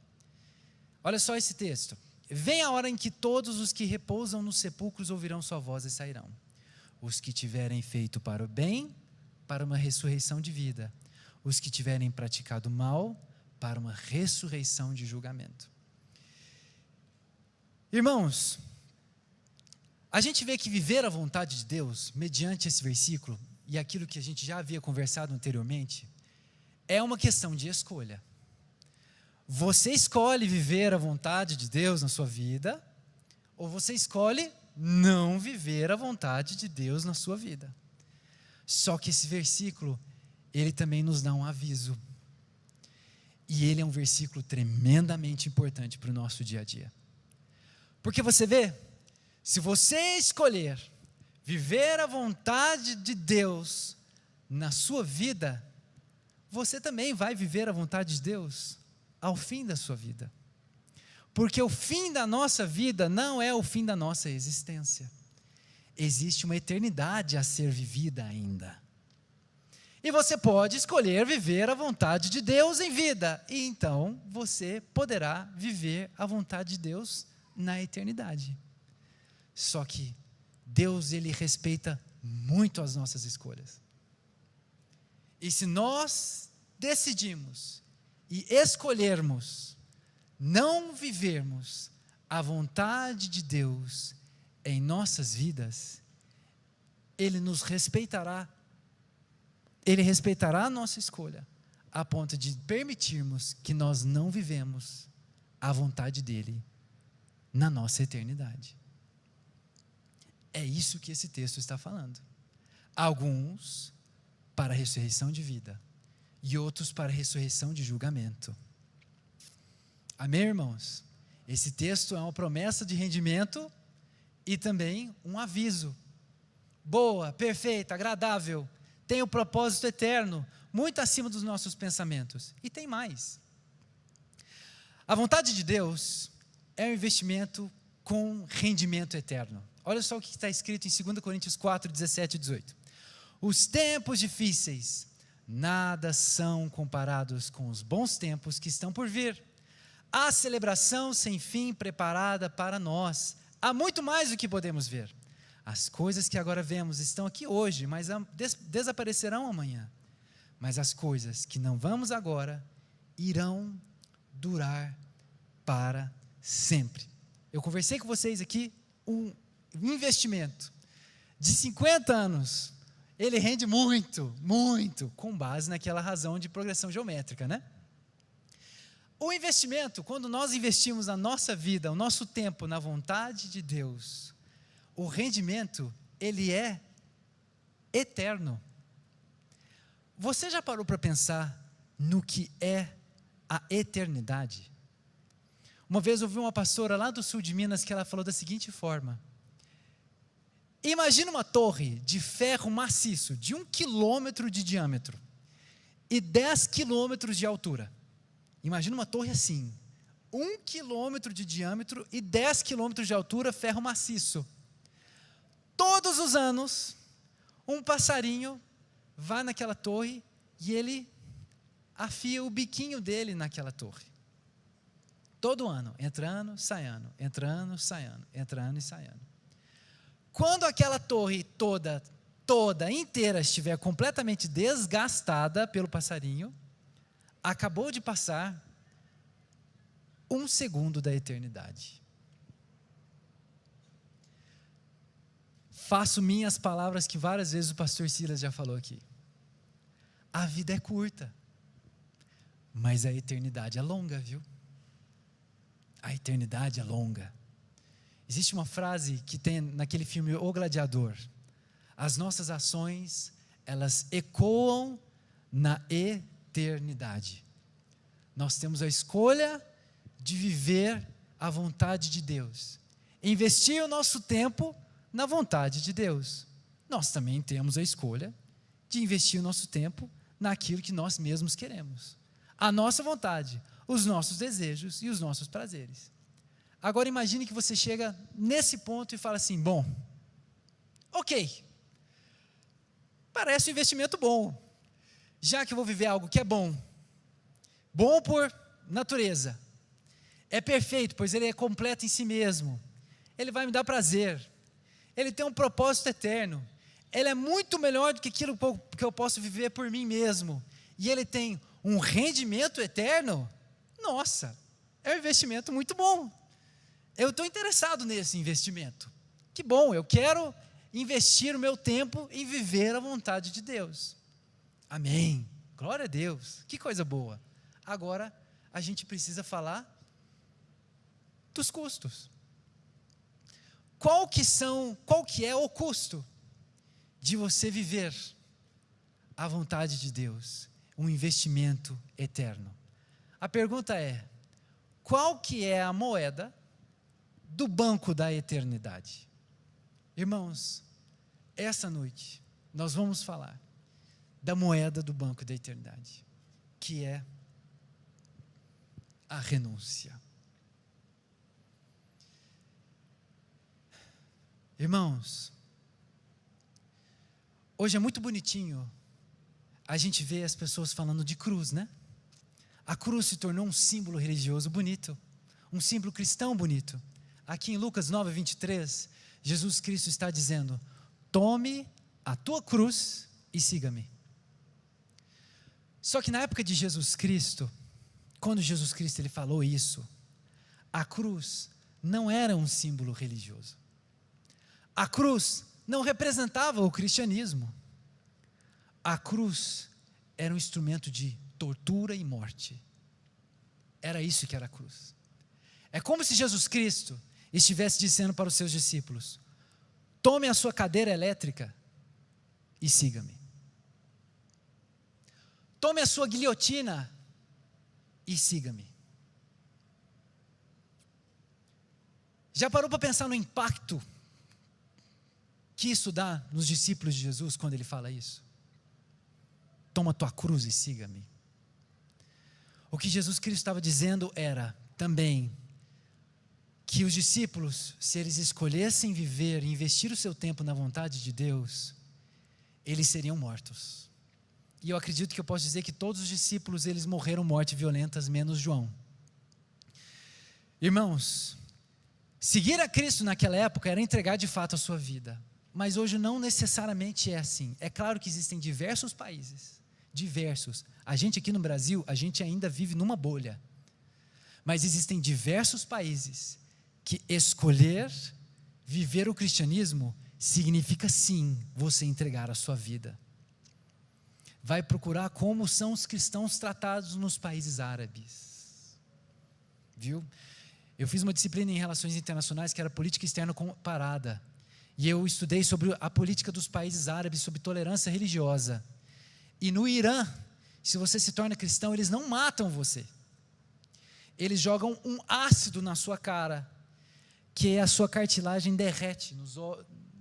Olha só esse texto. Vem a hora em que todos os que repousam nos sepulcros ouvirão sua voz e sairão. Os que tiverem feito para o bem, para uma ressurreição de vida. Os que tiverem praticado mal, para uma ressurreição de julgamento. Irmãos, a gente vê que viver a vontade de Deus, mediante esse versículo, e aquilo que a gente já havia conversado anteriormente, é uma questão de escolha. Você escolhe viver a vontade de Deus na sua vida, ou você escolhe não viver a vontade de Deus na sua vida. Só que esse versículo, ele também nos dá um aviso. E ele é um versículo tremendamente importante para o nosso dia a dia. Porque você vê, se você escolher viver a vontade de Deus na sua vida, você também vai viver a vontade de Deus ao fim da sua vida. Porque o fim da nossa vida não é o fim da nossa existência. Existe uma eternidade a ser vivida ainda. E você pode escolher viver a vontade de Deus em vida, e então você poderá viver a vontade de Deus na eternidade. Só que Deus, ele respeita muito as nossas escolhas. E se nós decidirmos e escolhermos não vivermos a vontade de Deus, em nossas vidas, Ele nos respeitará. Ele respeitará a nossa escolha, a ponto de permitirmos que nós não vivemos a vontade dEle na nossa eternidade. É isso que esse texto está falando. Alguns para a ressurreição de vida e outros para a ressurreição de julgamento. Amém, irmãos? Esse texto é uma promessa de rendimento e também um aviso. Boa, perfeita, agradável, tem o propósito eterno, muito acima dos nossos pensamentos. E tem mais. A vontade de Deus é um investimento com rendimento eterno. Olha só o que está escrito em 2 Coríntios 4, 17 e 18. Os tempos difíceis nada são comparados com os bons tempos que estão por vir. Há celebração sem fim preparada para nós. Há muito mais do que podemos ver. As coisas que agora vemos estão aqui hoje, mas desaparecerão amanhã. Mas as coisas que não vamos agora irão durar para sempre. Eu conversei com vocês aqui, um investimento de 50 anos, ele rende muito, muito, com base naquela razão de progressão geométrica, né? O investimento, quando nós investimos a nossa vida, o nosso tempo na vontade de Deus, o rendimento, ele é eterno. Você já parou para pensar no que é a eternidade? Uma vez eu ouvi uma pastora lá do sul de Minas que ela falou da seguinte forma: imagina uma torre de ferro maciço de 1 quilômetro de diâmetro e 10 quilômetros de altura. Imagina uma torre assim, 1 quilômetro de diâmetro e 10 quilômetros de altura, ferro maciço. Todos os anos, um passarinho vai naquela torre e ele afia o biquinho dele naquela torre. Todo ano, entrando, saindo, entrando, saindo, entrando e saindo. Quando aquela torre toda inteira estiver completamente desgastada pelo passarinho, acabou de passar 1 segundo da eternidade. Faço minhas palavras que várias vezes o pastor Silas já falou aqui. A vida é curta, mas a eternidade é longa, viu? A eternidade é longa. Existe uma frase que tem naquele filme O Gladiador: as nossas ações, elas ecoam na eternidade. Nós temos a escolha de viver a vontade de Deus, investir o nosso tempo na vontade de Deus. Nós também temos a escolha de investir o nosso tempo naquilo que nós mesmos queremos, a nossa vontade, os nossos desejos e os nossos prazeres. Agora imagine que você chega nesse ponto e fala assim: bom, ok, parece um investimento bom, já que eu vou viver algo que é bom por natureza, é perfeito, pois ele é completo em si mesmo, ele vai me dar prazer, ele tem um propósito eterno, ele é muito melhor do que aquilo que eu posso viver por mim mesmo, e ele tem um rendimento eterno. Nossa, é um investimento muito bom. Eu estou interessado nesse investimento. Que bom, eu quero investir o meu tempo em viver a vontade de Deus. Amém. Glória a Deus. Que coisa boa. Agora, a gente precisa falar dos custos. Qual que é o custo de você viver a vontade de Deus? Um investimento eterno. A pergunta é: qual que é a moeda do banco da eternidade? Irmãos, essa noite nós vamos falar da moeda do banco da eternidade, que é a renúncia. Irmãos, hoje é muito bonitinho a gente ver as pessoas falando de cruz, né? A cruz se tornou um símbolo religioso bonito, um símbolo cristão bonito. Aqui em Lucas 9, 23, Jesus Cristo está dizendo: tome a tua cruz e siga-me. Só que na época de Jesus Cristo, quando Jesus Cristo ele falou isso, a cruz não era um símbolo religioso. A cruz não representava o cristianismo. A cruz era um instrumento de tortura e morte. Era isso que era a cruz. É como se Jesus Cristo estivesse dizendo para os seus discípulos: tome a sua cadeira elétrica e siga-me. Tome a sua guilhotina e siga-me. Já parou para pensar no impacto que isso dá nos discípulos de Jesus quando ele fala isso? Toma a tua cruz e siga-me. O que Jesus Cristo estava dizendo era também que os discípulos, se eles escolhessem viver e investir o seu tempo na vontade de Deus, eles seriam mortos. E eu acredito que eu posso dizer que todos os discípulos, eles morreram mortes violentas, menos João. Irmãos, seguir a Cristo naquela época era entregar de fato a sua vida. Mas hoje não necessariamente é assim. É claro que existem diversos países, diversos. A gente aqui no Brasil, a gente ainda vive numa bolha. Mas existem diversos países que escolher viver o cristianismo significa sim você entregar a sua vida. Vai procurar como são os cristãos tratados nos países árabes. Viu? Eu fiz uma disciplina em relações internacionais que era política externa comparada. E eu estudei sobre a política dos países árabes, sobre tolerância religiosa. E no Irã, se você se torna cristão, eles não matam você. Eles jogam um ácido na sua cara, que a sua cartilagem derrete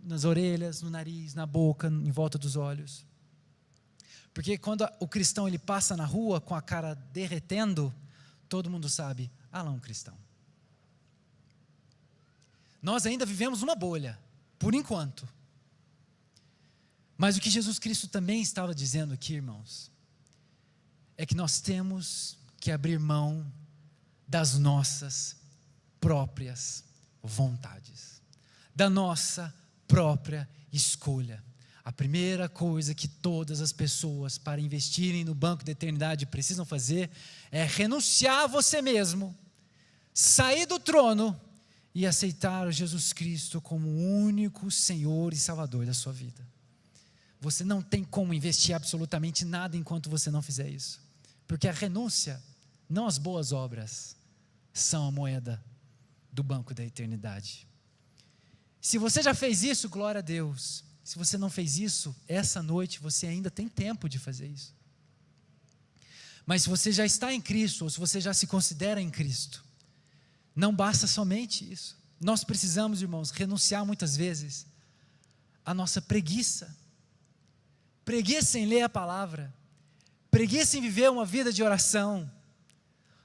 nas orelhas, no nariz, na boca, em volta dos olhos. Porque quando o cristão ele passa na rua com a cara derretendo, todo mundo sabe, lá um cristão. Nós ainda vivemos uma bolha, por enquanto. Mas o que Jesus Cristo também estava dizendo aqui, irmãos, é que nós temos que abrir mão das nossas próprias vontades, da nossa própria escolha. A primeira coisa que todas as pessoas, para investirem no banco da eternidade, precisam fazer é renunciar a você mesmo, sair do trono e aceitar Jesus Cristo como o único Senhor e Salvador da sua vida. Você não tem como investir absolutamente nada enquanto você não fizer isso, porque a renúncia, não as boas obras, são a moeda do banco da eternidade. Se você já fez isso, glória a Deus. Se você não fez isso, essa noite você ainda tem tempo de fazer isso. Mas se você já está em Cristo, ou se você já se considera em Cristo, não basta somente isso. Nós precisamos, irmãos, renunciar muitas vezes à nossa preguiça. Preguiça em ler a palavra. Preguiça em viver uma vida de oração.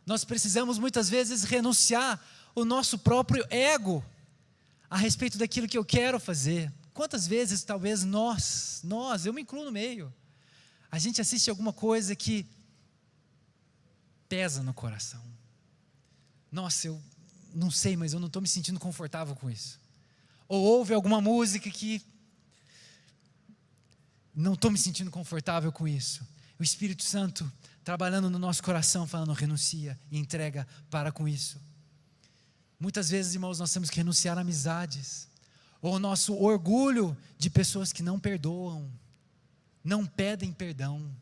Nós precisamos muitas vezes renunciar o nosso próprio ego a respeito daquilo que eu quero fazer. Quantas vezes talvez nós, eu me incluo no meio, a gente assiste alguma coisa que pesa no coração. Nossa, eu não sei, mas eu não estou me sentindo confortável com isso. Ou ouve alguma música que não estou me sentindo confortável com isso. O Espírito Santo trabalhando no nosso coração, falando, renuncia e entrega, para com isso. Muitas vezes, irmãos, nós temos que renunciar a amizades, ou o nosso orgulho de pessoas que não perdoam, não pedem perdão.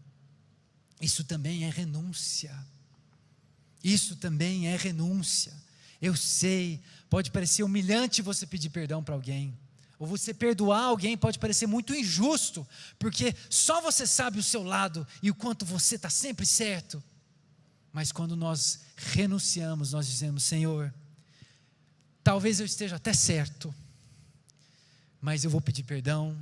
Isso também é renúncia. Isso também é renúncia. Eu sei, pode parecer humilhante você pedir perdão para alguém, ou você perdoar alguém pode parecer muito injusto, porque só você sabe o seu lado e o quanto você está sempre certo. Mas quando nós renunciamos, nós dizemos, Senhor, talvez eu esteja até certo, mas eu vou pedir perdão,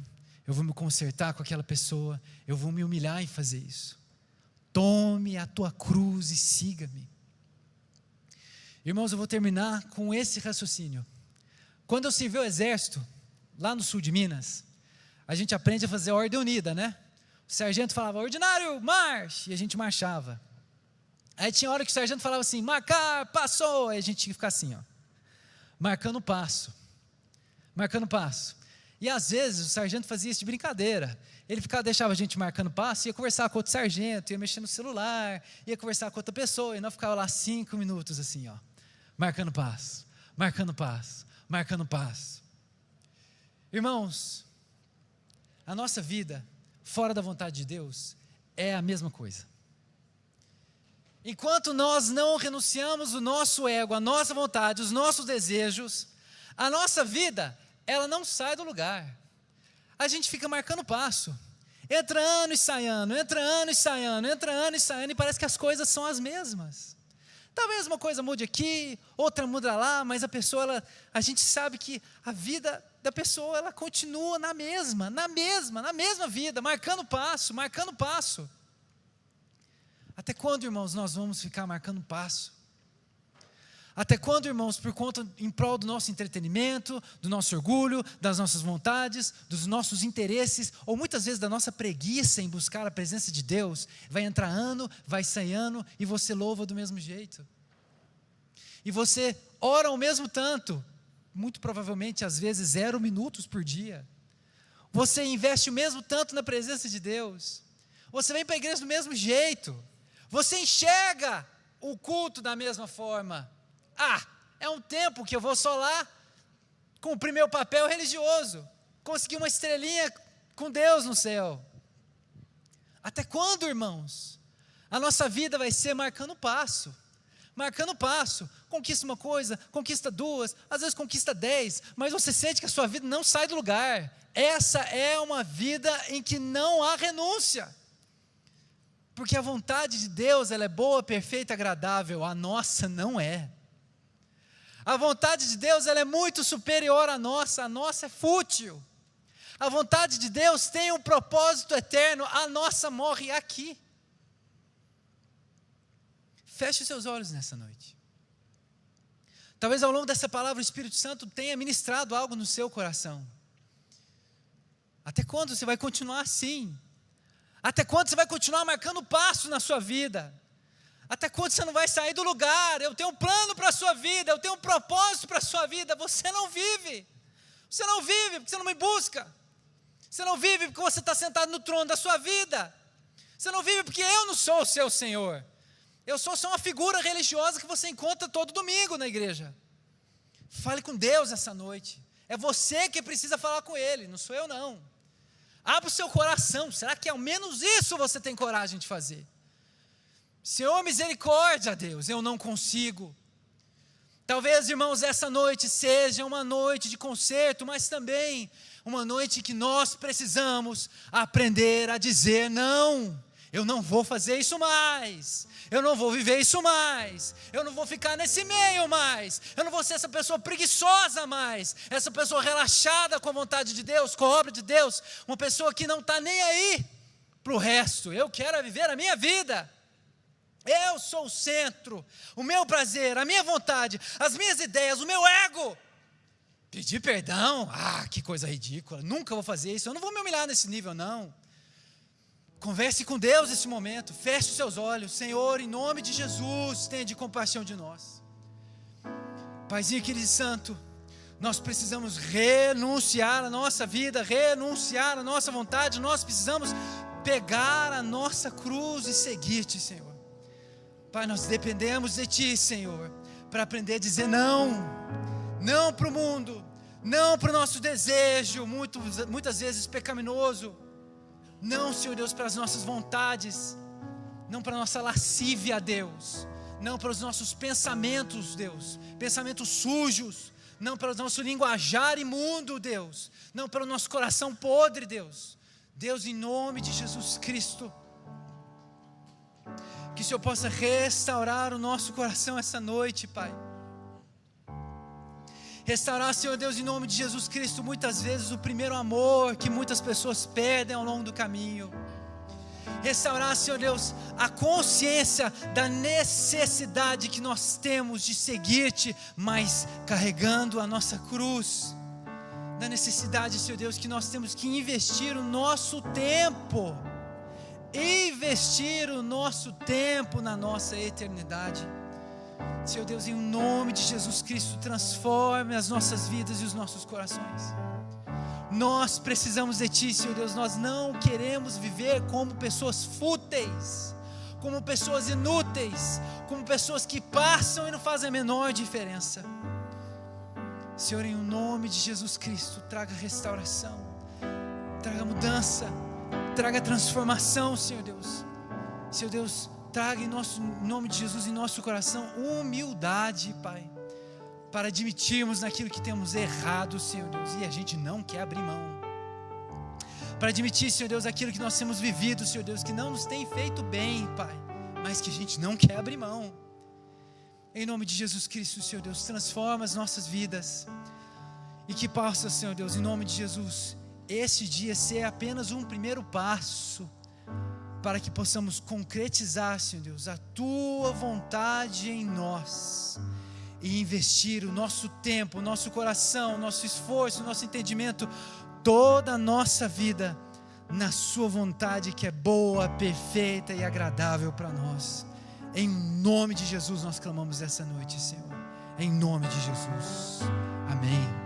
eu vou me consertar com aquela pessoa, eu vou me humilhar em fazer isso. Tome a tua cruz e siga-me. Irmãos, eu vou terminar com esse raciocínio. Quando eu servi o exército, lá no sul de Minas, a gente aprende a fazer a ordem unida, né? O sargento falava, ordinário, marche, e a gente marchava. Aí tinha hora que o sargento falava assim, marcar, passou, aí a gente tinha que ficar assim, ó, marcando passo. E às vezes o sargento fazia isso de brincadeira. Ele deixava a gente marcando passo, ia conversar com outro sargento, ia mexer no celular, ia conversar com outra pessoa, e nós ficava lá 5 minutos assim, ó, marcando passo. Irmãos, a nossa vida fora da vontade de Deus é a mesma coisa. Enquanto nós não renunciamos o nosso ego, a nossa vontade, os nossos desejos, a nossa vida, ela não sai do lugar. A gente fica marcando passo. Entra ano e sai ano, entra ano e sai ano, entra ano e sai ano, e parece que as coisas são as mesmas. Talvez uma coisa mude aqui, outra muda lá, mas a gente sabe que a vida da pessoa, ela continua na mesma vida, marcando passo. Até quando, irmãos, nós vamos ficar marcando passo? Até quando, irmãos, por conta, em prol do nosso entretenimento, do nosso orgulho, das nossas vontades, dos nossos interesses, ou muitas vezes da nossa preguiça em buscar a presença de Deus, vai entrar ano, vai sair ano, e você louva do mesmo jeito. E você ora ao mesmo tanto, muito provavelmente, às vezes, 0 minutos por dia. Você investe o mesmo tanto na presença de Deus. Você vem para a igreja do mesmo jeito. Você enxerga o culto da mesma forma. É um tempo que eu vou só lá cumprir meu papel religioso, conseguir uma estrelinha com Deus no céu. Até quando, irmãos? A nossa vida vai ser marcando passo, conquista uma coisa, conquista 2, às vezes conquista 10, mas você sente que a sua vida não sai do lugar. Essa é uma vida em que não há renúncia, porque a vontade de Deus, ela é boa, perfeita, agradável, a nossa não é. A vontade de Deus, ela é muito superior à nossa, a nossa é fútil. A vontade de Deus tem um propósito eterno, a nossa morre aqui. Feche os seus olhos nessa noite. Talvez ao longo dessa palavra o Espírito Santo tenha ministrado algo no seu coração. Até quando você vai continuar assim? Até quando você vai continuar marcando passo na sua vida? Até quando você não vai sair do lugar? Eu tenho um plano para a sua vida, eu tenho um propósito para a sua vida. Você não vive porque você não me busca. Você não vive porque você está sentado no trono da sua vida. Você não vive porque eu não sou o seu Senhor. Eu sou só uma figura religiosa que você encontra todo domingo na igreja. Fale com Deus essa noite. É você que precisa falar com Ele, não sou eu não. Abra o seu coração. Será que ao menos isso você tem coragem de fazer? Senhor, misericórdia, Deus, eu não consigo. Talvez, irmãos, essa noite seja uma noite de conserto, mas também uma noite que nós precisamos aprender a dizer não. Eu não vou fazer isso mais, eu não vou viver isso mais, eu não vou ficar nesse meio mais, eu não vou ser essa pessoa preguiçosa mais, essa pessoa relaxada com a vontade de Deus, com a obra de Deus, uma pessoa que não está nem aí para o resto. Eu quero viver a minha vida. Eu sou o centro, o meu prazer, a minha vontade, as minhas ideias, o meu ego. Pedir perdão? Que coisa ridícula, nunca vou fazer isso, eu não vou me humilhar nesse nível não. Converse com Deus nesse momento, feche os seus olhos. Senhor, em nome de Jesus, tenha de compaixão de nós. Paizinho querido e santo, nós precisamos renunciar a nossa vida, renunciar a nossa vontade, nós precisamos pegar a nossa cruz e seguir-te, Senhor. Pai, nós dependemos de Ti, Senhor, para aprender a dizer não para o mundo, não para o nosso desejo, muitas vezes pecaminoso, não, Senhor Deus, para as nossas vontades, não para a nossa lascívia, Deus, não para os nossos pensamentos, Deus, pensamentos sujos, não para o nosso linguajar imundo, Deus, não para o nosso coração podre, Deus. Deus, em nome de Jesus Cristo, que o Senhor possa restaurar o nosso coração essa noite, Pai. Restaurar, Senhor Deus, em nome de Jesus Cristo, muitas vezes o primeiro amor que muitas pessoas perdem ao longo do caminho. Restaurar, Senhor Deus, a consciência da necessidade que nós temos de seguir-te, mas carregando a nossa cruz. Da necessidade, Senhor Deus, que nós temos que investir o nosso tempo. Investir o nosso tempo na nossa eternidade. Senhor Deus, em nome de Jesus Cristo, transforme as nossas vidas e os nossos corações. Nós precisamos de Ti, Senhor Deus. Nós não queremos viver como pessoas fúteis, como pessoas inúteis, como pessoas que passam e não fazem a menor diferença. Senhor, em nome de Jesus Cristo, traga restauração, traga mudança, traga transformação, Senhor Deus. Senhor Deus, traga em nome de Jesus, em nosso coração, humildade, Pai, para admitirmos naquilo que temos errado, Senhor Deus, e a gente não quer abrir mão. Para admitir, Senhor Deus, aquilo que nós temos vivido, Senhor Deus, que não nos tem feito bem, Pai, mas que a gente não quer abrir mão. Em nome de Jesus Cristo, Senhor Deus, transforma as nossas vidas. E que possa, Senhor Deus, em nome de Jesus, esse dia ser apenas um primeiro passo para que possamos concretizar, Senhor Deus, a Tua vontade em nós e investir o nosso tempo, o nosso coração, o nosso esforço, o nosso entendimento, toda a nossa vida na Sua vontade, que é boa, perfeita e agradável para nós. Em nome de Jesus nós clamamos essa noite, Senhor. Em nome de Jesus. Amém.